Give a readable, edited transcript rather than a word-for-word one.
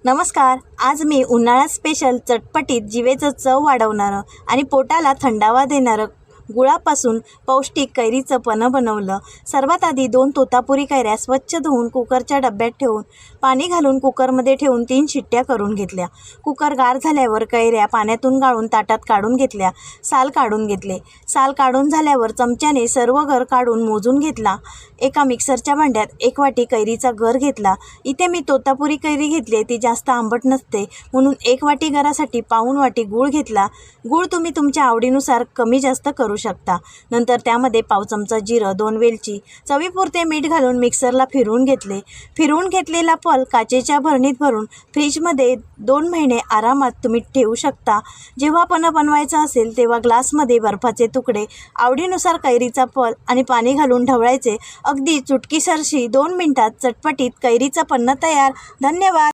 नमस्कार. आज मी उन्हाळा स्पेशल चटपटीत जिभेचं चव वाढवणारं आणि पोटाला थंडावा देणारं गुळापासून पौष्टिक कैरीचं पन्हं बनवलं. सर्वात आधी 2 तोतापुरी कैऱ्या स्वच्छ धुवून कुकरच्या डब्यात ठेवून पाणी घालून कुकरमध्ये ठेवून 3 शिट्ट्या करून घेतल्या. कुकर गार झाल्यावर कैऱ्या पाण्यातून गाळून ताटात काढून घेतल्या. साल काढून घेतले. साल काढून झाल्यावर चमच्याने सर्व गर काढून मोजून घेतला. एका मिक्सरच्या भांड्यात 1 वाटी कैरीचा गर घेतला. इथे मी तोतापुरी कैरी घेतली, ती जास्त आंबट नसते म्हणून 1 वाटी गरासाठी पाऊण वाटी गूळ घेतला. गूळ तुम्ही तुमच्या आवडीनुसार कमी जास्त करू शकता. नंतर त्यामध्ये पाव चमचा जिरं, 2 वेलची, चवीपुरते मीठ घालून मिक्सरला फिरवून घेतले. फिरवून घेतलेला पल काचेच्या भरणीत भरून फ्रीजमध्ये 2 महिने आरामात तुम्ही ठेवू शकता. जेव्हा पन्हं बनवायचं असेल तेव्हा ग्लासमध्ये बर्फाचे तुकडे, आवडीनुसार कैरीचा पल आणि पाणी घालून ढवळायचे. अगदी चुटकीसरशी 2 मिनिटात चटपटीत कैरीचं पन्हं तयार. धन्यवाद.